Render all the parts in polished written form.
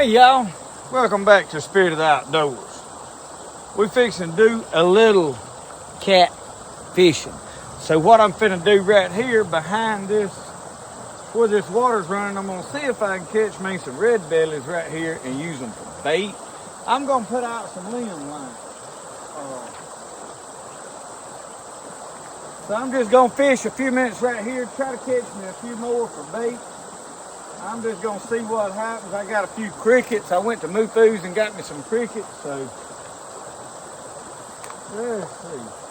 Hey y'all, welcome back to Spirit of the Outdoors. We're fixing to do a little cat fishing. So what I'm finna do right here behind this, where this water's running, I'm gonna see if I can catch me some red bellies right here and use them for bait. I'm gonna put out some LimbLines. So I'm just gonna fish a few minutes right here, try to catch me a few more for bait. I'm just gonna see what happens. I got a few crickets. I went to Moo-Foo's and got me some crickets, so let's see.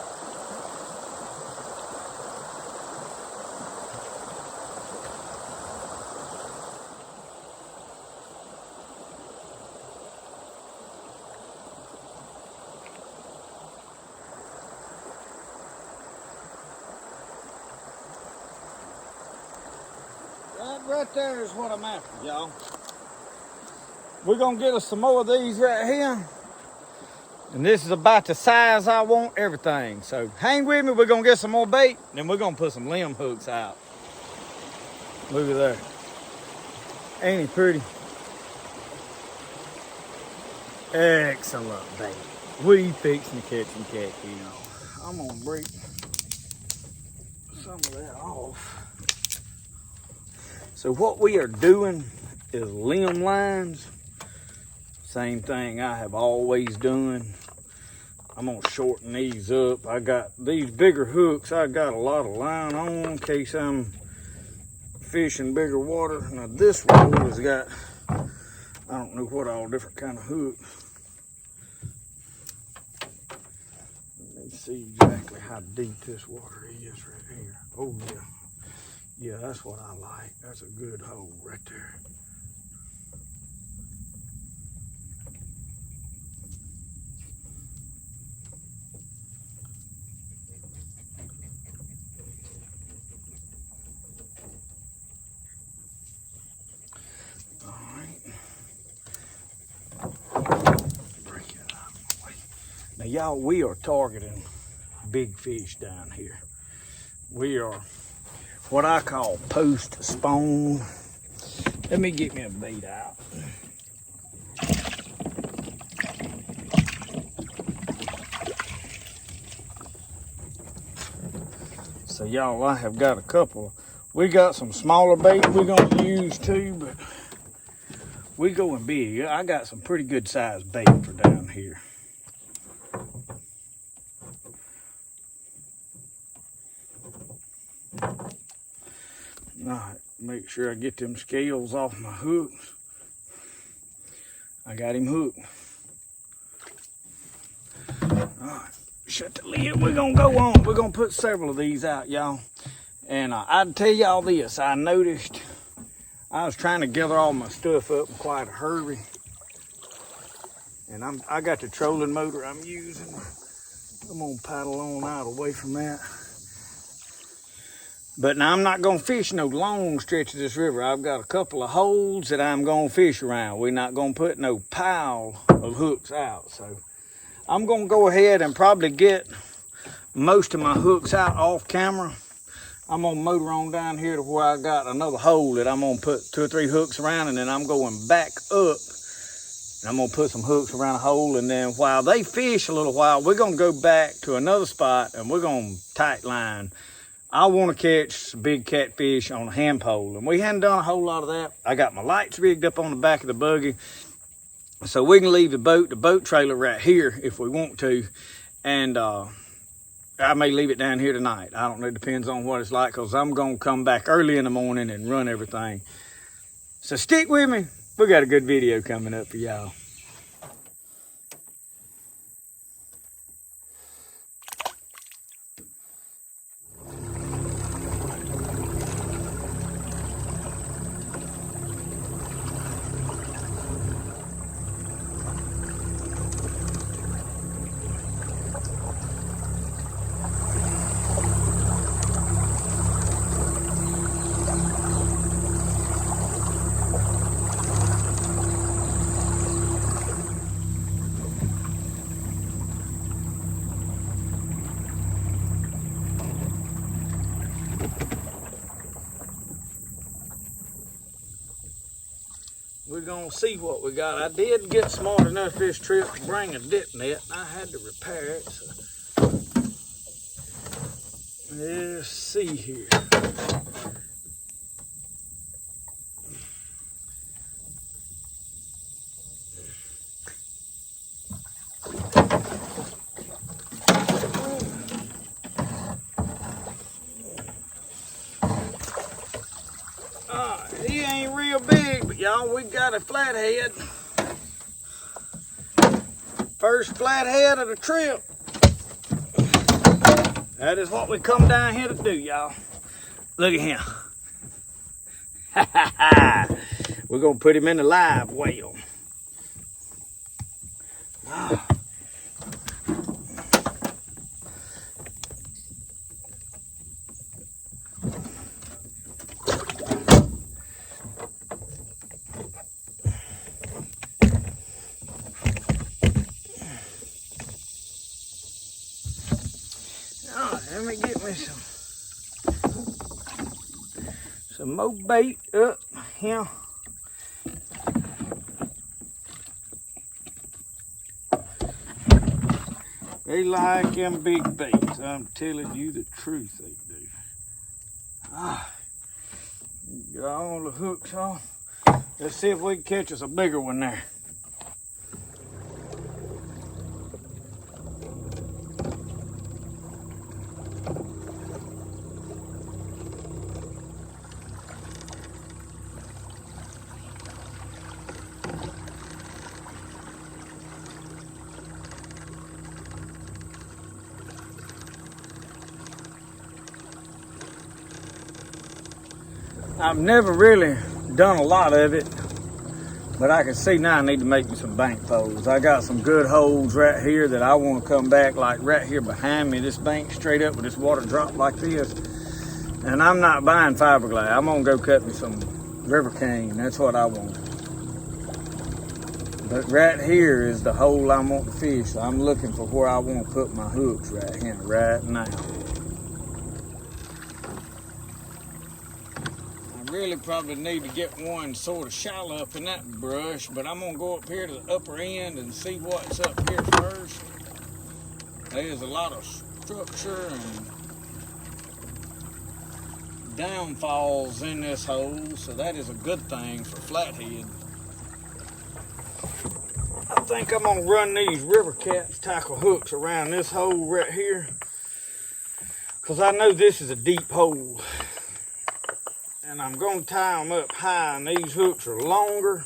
Right there is what I'm after, y'all. We're gonna get us some more of these right here. And this is about the size I want everything. So hang with me, we're gonna get some more bait, then we're gonna put some limb hooks out. Look at there. Ain't he pretty? Excellent bait. We fixing to catch some catfish. I'm gonna break some of that off. So what we are doing is LimbLines. Same thing I have always done. I'm gonna shorten these up. I got these bigger hooks. I got a lot of line on in case I'm fishing bigger water. Now this one has got, I don't know what all different kind of hooks. Let me see exactly how deep this water is right here. Oh yeah. Yeah, that's what I like. That's a good hole right there. All right. Break it out of the way. Now, y'all, we are targeting big fish down here. We are what I call post spawn. Let me get me a bait out. So y'all, I have got a couple. We got some smaller bait we're gonna use too, but we going big. I got some pretty good sized bait for down here. All right, make sure I get them scales off my hooks. I got him hooked. All right, shut the lid. We're gonna go on. We're gonna put several of these out, y'all. And I'd tell y'all this. I noticed I was trying to gather all my stuff up in quite a hurry. And I got the trolling motor I'm using. I'm gonna paddle on out away from that. But now I'm not gonna fish no long stretch of this river. I've got a couple of holes that I'm gonna fish around. We're not gonna put no pile of hooks out. So I'm gonna go ahead and probably get most of my hooks out off camera. I'm gonna motor on down here to where I got another hole that I'm gonna put 2 or 3 hooks around, and then I'm going back up and I'm gonna put some hooks around a hole, and then while they fish a little while, we're gonna go back to another spot and we're gonna tight line. I want to catch some big catfish on a hand pole, and we hadn't done a whole lot of that. I got my lights rigged up on the back of the buggy, so we can leave the boat trailer right here if we want to, and I may leave it down here tonight. I don't know, it depends on what it's like, because I'm going to come back early in the morning and run everything. So stick with me. We got a good video coming up for y'all. we're gonna see what we got. I did get smart enough this trip to bring a dip net. I had to repair it, so let's see here. He ain't real big, but y'all, we got a flathead. First flathead of the trip. That is what we come down here to do, y'all. Look at him. We're gonna put him in the live well. Let me get me some more bait up here. They like them big baits. I'm telling you the truth, they do. Get all the hooks on. Let's see if we can catch us a bigger one there. I've never really done a lot of it, but I can see now I need to make me some bank poles. I got some good holes right here that I want to come back, like right here behind me, this bank straight up with this water drop like this. And I'm not buying fiberglass. I'm gonna go cut me some river cane. That's what I want. But right here is the hole I want to fish. So I'm looking for where I want to put my hooks right here, right now. Really probably need to get one sort of shallow up in that brush, but I'm gonna go up here to the upper end and see what's up here first. There's a lot of structure and downfalls in this hole, so that is a good thing for flathead. I think I'm gonna run these river cats tackle hooks around this hole right here, because I know this is a deep hole. And I'm going to tie them up high, and these hooks are longer.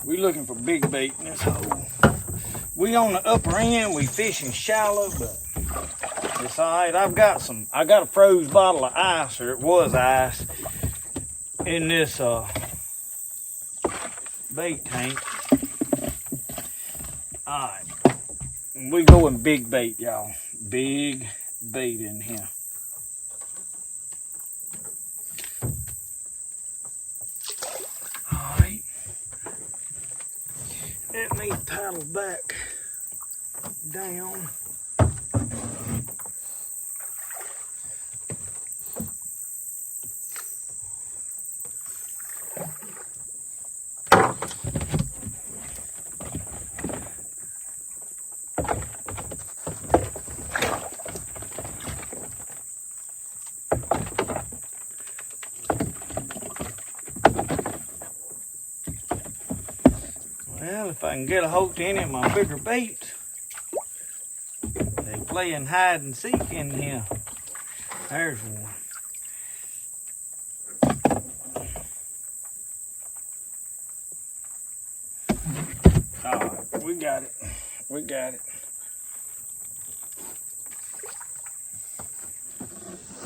We looking for big bait in this hole. We on the upper end, we fishing shallow, but it's all right. I got a froze bottle of ice, or it was ice, in this bait tank. All right, we going big bait, y'all. Big bait in here. Let me paddle back down. Well, if I can get a hold to any of my bigger baits, they playing hide and seek in here. There's one. All right, we got it. We got it.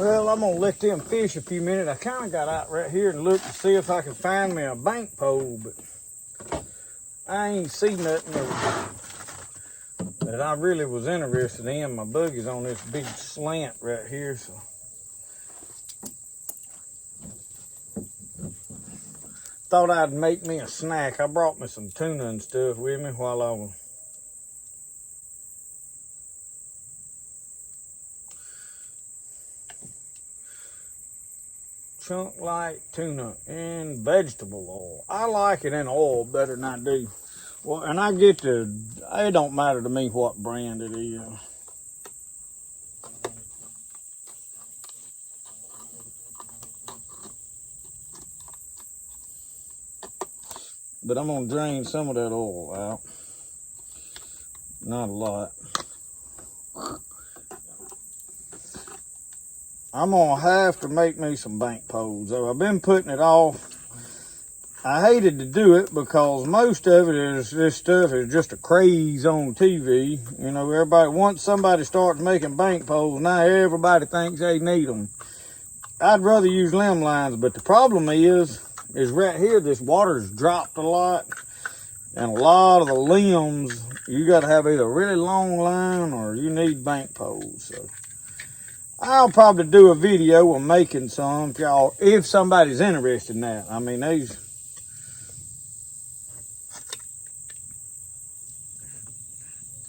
Well, I'm gonna let them fish a few minutes. I kind of got out right here and looked to see if I could find me a bank pole, but I ain't seen nothing that I really was interested in. My buggy's on this big slant right here, so. Thought I'd make me a snack. I brought me some tuna and stuff with me while I was chunk light tuna in vegetable oil. I like it in oil better than I do. Well, and I get it don't matter to me what brand it is. But I'm gonna drain some of that oil out. Not a lot. I'm gonna have to make me some bank poles. Though I've been putting it off. I hated to do it because most of it is, this stuff is just a craze on TV. You know, everybody, once somebody starts making bank poles, now everybody thinks they need them. I'd rather use LimbLines, but the problem is right here, this water's dropped a lot. And a lot of the limbs, you gotta have either a really long line or you need bank poles. So I'll probably do a video of making some if somebody's interested in that. I mean,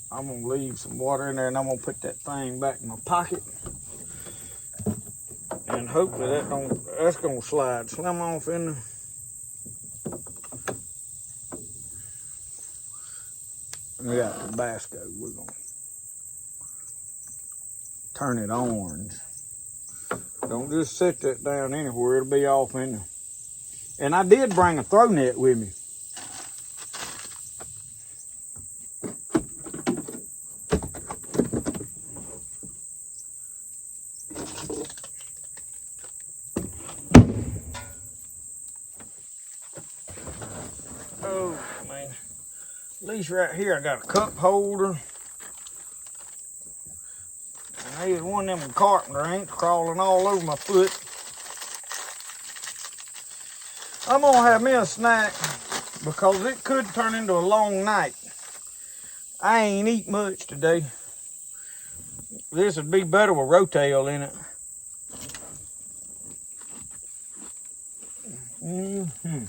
I'm gonna leave some water in there and I'm gonna put that thing back in my pocket. And hopefully that's gonna slide slim off in there. We got Tabasco. We're gonna turn it orange. Don't just set that down anywhere, it'll be off in there. And I did bring a throw net with me. Oh man, at least right here I got a cup holder. And there's one of them carpenter ants crawling all over my foot. I'm gonna have me a snack because it could turn into a long night. I ain't eat much today. This would be better with rotel in it. Mm-hmm.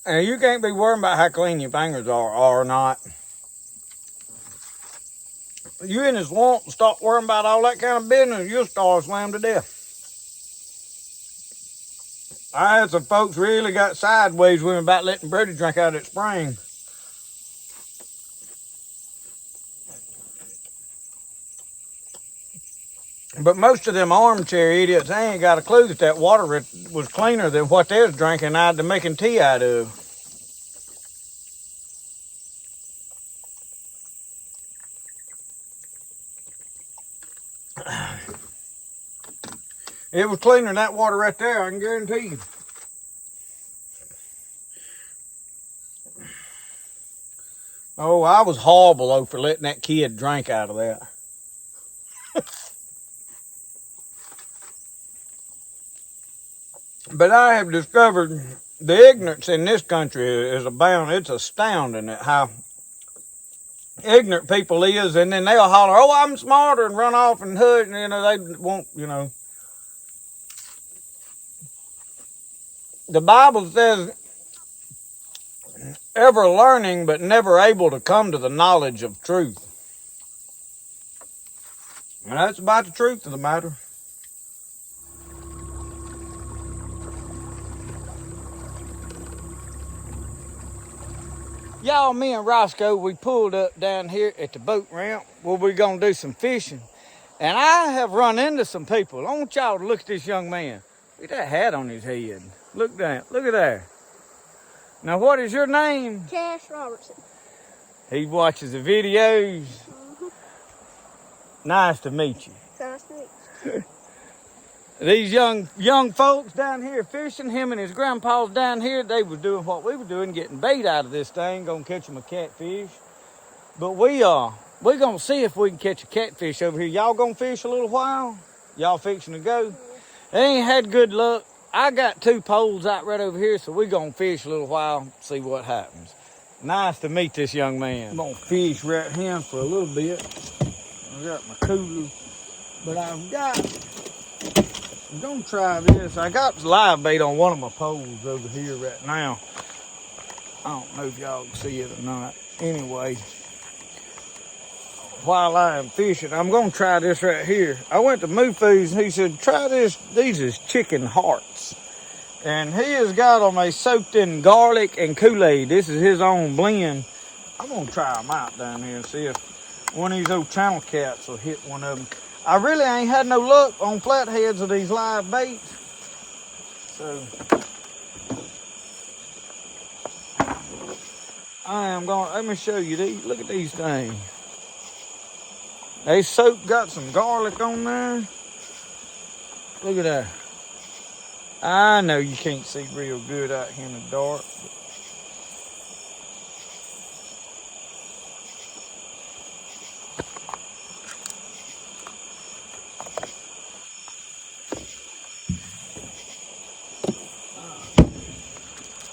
And you can't be worrying about how clean your fingers are or not. You in this swamp and start worrying about all that kind of business, you'll starve slam to death. I had some folks really got sideways with me about letting Brady drink out of that spring. But most of them armchair idiots, they ain't got a clue that water was cleaner than what they was drinking out of making tea out of. It was cleaner than that water right there, I can guarantee you. Oh, I was horrible though for letting that kid drink out of that. But I have discovered the ignorance in this country is abound. It's astounding at how ignorant people is, and then they'll holler, "Oh, I'm smarter," and run off and hush, and they won't, The Bible says, ever learning but never able to come to the knowledge of truth. And that's about the truth of the matter. Y'all, me and Roscoe, we pulled up down here at the boat ramp where we're gonna do some fishing. And I have run into some people. I want y'all to look at this young man. Look at that hat on his head. Look down, look at there. Now, what is your name? Cash Robertson. He watches the videos. Nice to meet you. Nice to meet you. These young folks down here fishing, him and his grandpa's down here, they was doing what we were doing, getting bait out of this thing, gonna catch them a catfish. But we're gonna see if we can catch a catfish over here. Y'all gonna fish a little while? Y'all fixing to go? They ain't had good luck. I got 2 poles out right over here, so we're gonna fish a little while, see what happens. Nice to meet this young man. I'm gonna fish right here for a little bit. I got my cooler, but I'm gonna try this. I got live bait on one of my poles over here right now. I don't know if y'all can see it or not. Anyway, while I am fishing, I'm gonna try this right here. I went to Moofoo's and he said, try this. These is chicken hearts. And he has got them, they soaked in garlic and Kool-Aid. This is his own blend. I'm gonna try them out down here and see if one of these old channel cats will hit one of them. I really ain't had no luck on flatheads of these live baits. So I am going, let me show you these. Look at these things. They got some garlic on there. Look at that. I know you can't see real good out here in the dark.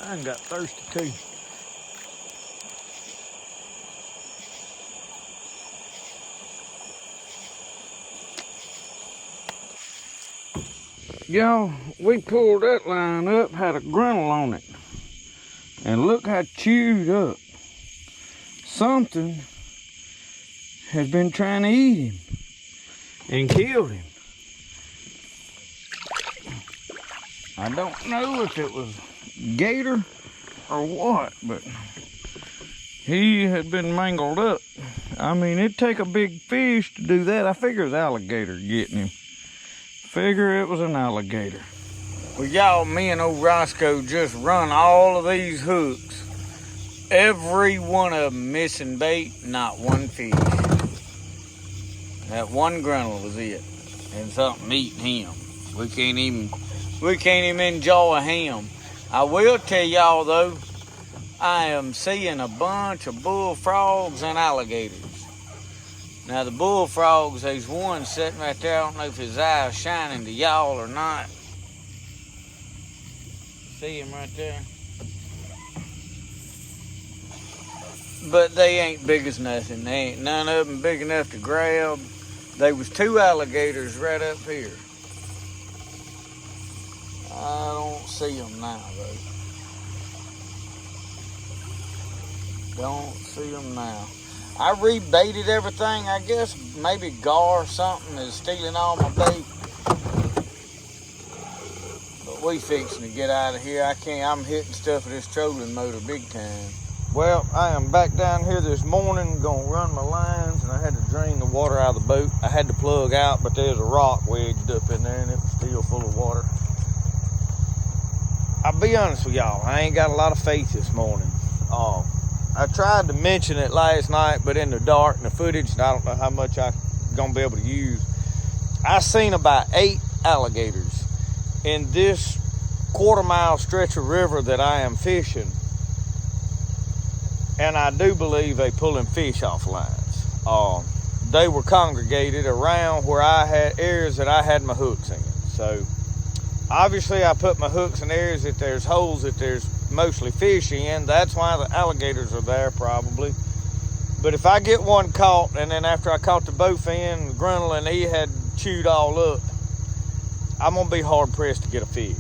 I done got thirsty too. Y'all, we pulled that line up, had a grinnell on it. And look how chewed up. Something has been trying to eat him and killed him. I don't know if it was gator or what, but he had been mangled up. I mean, it'd take a big fish to do that. I figure it was alligator getting him. Figure it was an alligator. Well, y'all, me and old Roscoe just run all of these hooks. Every one of them missing bait, not one fish. That one grinnell was it. And something eating him. We can't even enjoy him. I will tell y'all though, I am seeing a bunch of bullfrogs and alligators. Now the bullfrogs, there's one sitting right there. I don't know if his eye's shining to y'all or not. See him right there? But they ain't big as nothing. They ain't none of them big enough to grab. There was 2 alligators right up here. I don't see them now though. Don't see them now. I rebaited everything. I guess maybe Gar or something is stealing all my bait. But we fixing to get out of here. I'm hitting stuff with this trolling motor big time. Well, I am back down here this morning, gonna run my lines, and I had to drain the water out of the boat. I had to plug out, but there's a rock wedged up in there and it was still full of water. I'll be honest with y'all, I ain't got a lot of faith this morning. I tried to mention it last night, but in the dark and the footage, I don't know how much I'm gonna be able to use. I seen about 8 alligators in this quarter-mile stretch of river that I am fishing, and I do believe they pulling fish off lines. They were congregated around where I had areas that I had my hooks in. So obviously I put my hooks in areas that there's holes that there's mostly fish in. That's why the alligators are there probably. But if I get one caught, and then after I caught the bowfin, the grinnell, and he had chewed all up, I'm gonna be hard pressed to get a fish.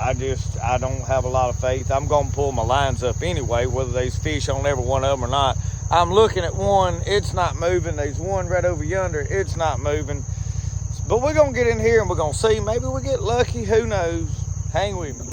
I don't have a lot of faith. I'm gonna pull my lines up anyway, whether there's fish on every one of them or not. I'm looking at one, it's not moving. There's one right over yonder, it's not moving. But we're gonna get in here and we're gonna see. Maybe we get lucky, who knows? Hang with me.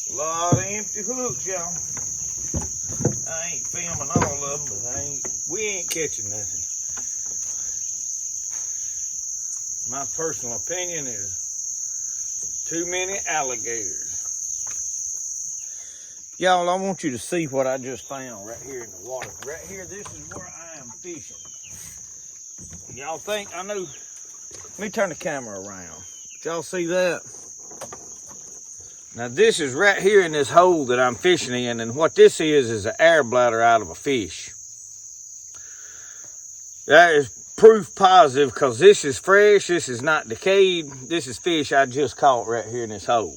A lot of empty hooks, y'all. I ain't filming all of them, but we ain't catching nothing. My personal opinion is too many alligators. Y'all, I want you to see what I just found right here in the water. Right here, this is where I am fishing. Y'all think, I know, let me turn the camera around. Y'all see that? Now this is right here in this hole that I'm fishing in, and what this is an air bladder out of a fish. That is proof positive, because this is fresh, this is not decayed. This is fish I just caught right here in this hole.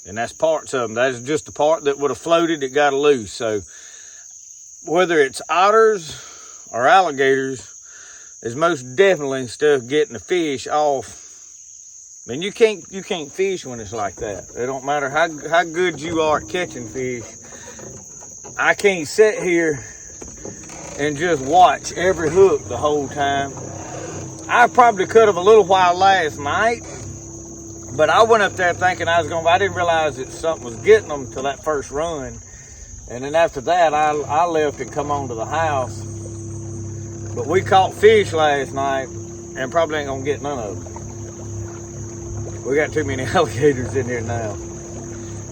And that's parts of them. That's just the part that would have floated, it got loose. So whether it's otters or alligators, there's most definitely stuff getting the fish off. And you can't fish when it's like that. It don't matter how good you are at catching fish. I can't sit here and just watch every hook the whole time. I probably could have a little while last night, but I went up there thinking I didn't realize that something was getting them till that first run. And then after that, I left and come on to the house. But we caught fish last night and probably ain't gonna get none of them. We got too many alligators in here now.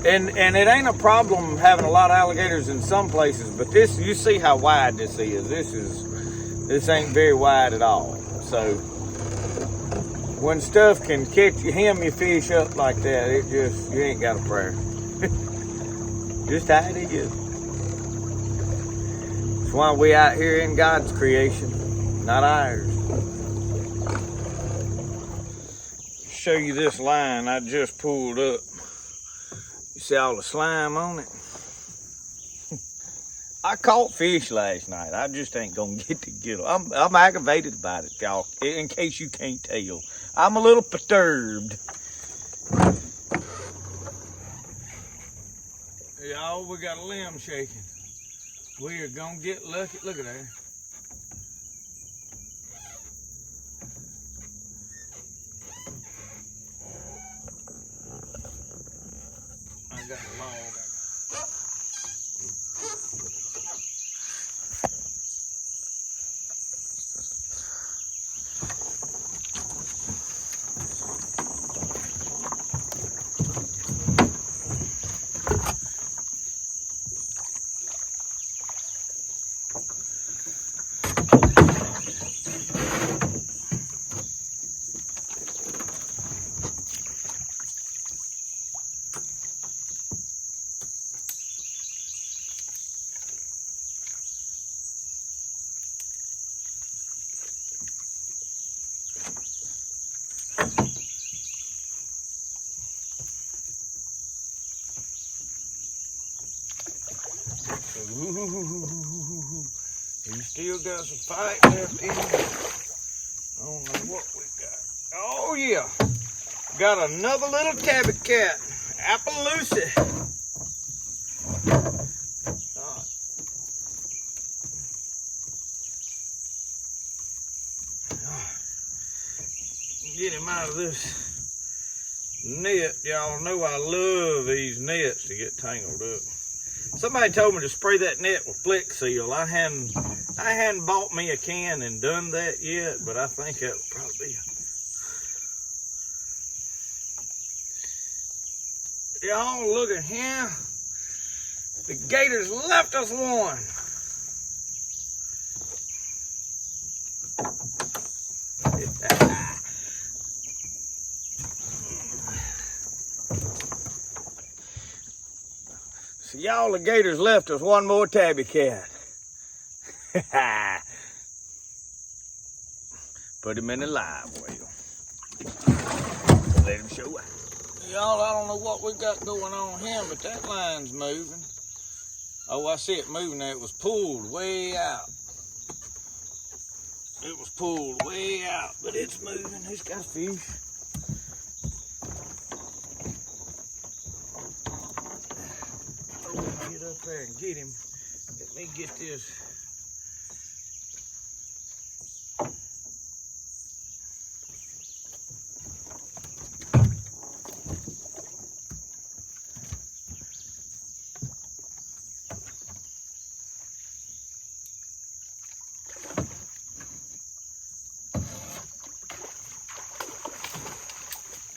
And it ain't a problem having a lot of alligators in some places, but this, you see how wide this is. This ain't very wide at all. So when stuff can hem your fish up like that, you ain't got a prayer. Just how it is. That's why we out here in God's creation, not ours. Show you this line I just pulled up. You see all the slime on it? I caught fish last night. I just ain't gonna get to get them. I'm aggravated about it, y'all, in case you can't tell. I'm a little perturbed. Y'all, we got a limb shaking. We are gonna get lucky. Look at that. I got a log. Ooh, we still got some fight left in. I don't know what we got. Oh yeah, got another little tabby cat, Appaloosa. Get him out of this net. Y'all know I love these nets to get tangled up. Somebody told me to spray that net with Flex Seal. I hadn't bought me a can and done that yet, but I think that would probably be. Y'all look at here. The gators left us one. So y'all, the gators left us one more tabby cat. Put him in the live well. Let him show out. Y'all, I don't know what we got going on here, but that line's moving. Oh, I see it moving there. It was pulled way out. It was pulled way out, but it's moving. It's got fish. Get up there and get him. Let me get this.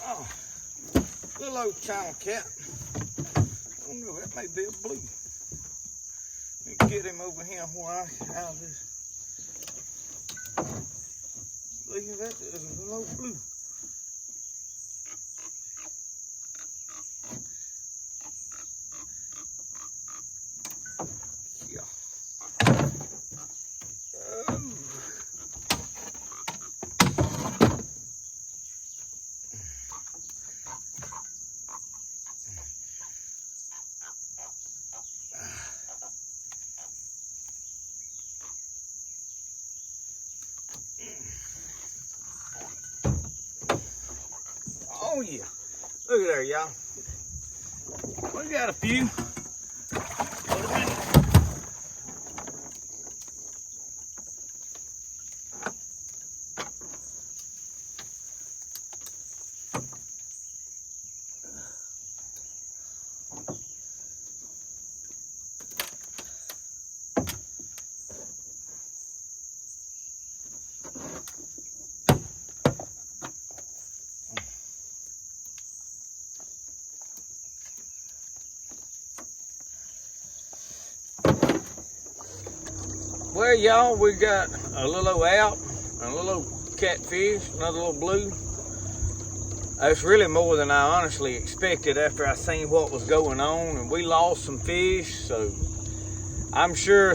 Oh, little old channel cat. I don't know, that may be a blue. Let me get him over here where I have this. Look at that, there's a little old blue. Yeah. Oh. Oh yeah, look at there, y'all. We got a few. Wait a minute. Well, y'all, we got a little old out, a little old catfish, another little blue. That's really more than I honestly expected after I seen what was going on, and we lost some fish, so I'm sure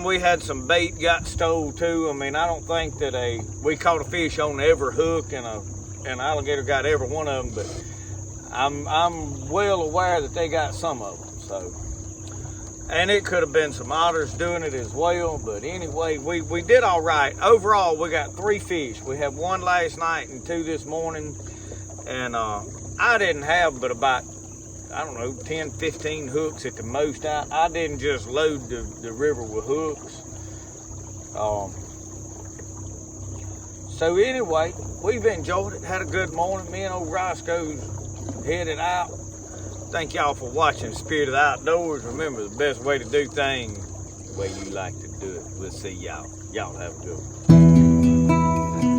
we had some bait got stole too. I mean, I don't think that we caught a fish on every hook and an alligator got every one of them, but I'm well aware that they got some of them, so. And it could have been some otters doing it as well. But anyway, we did all right. Overall, we got 3 fish. We had 1 last night and 2 this morning. And I didn't have but about, I don't know, 10, 15 hooks at the most. I didn't just load the river with hooks. So anyway, we've enjoyed it. Had a good morning. Me and old Roscoe's headed out. Thank y'all for watching Spirit of the Outdoors. Remember, the best way to do things, the way you like to do it. We'll see y'all. Y'all have a good one.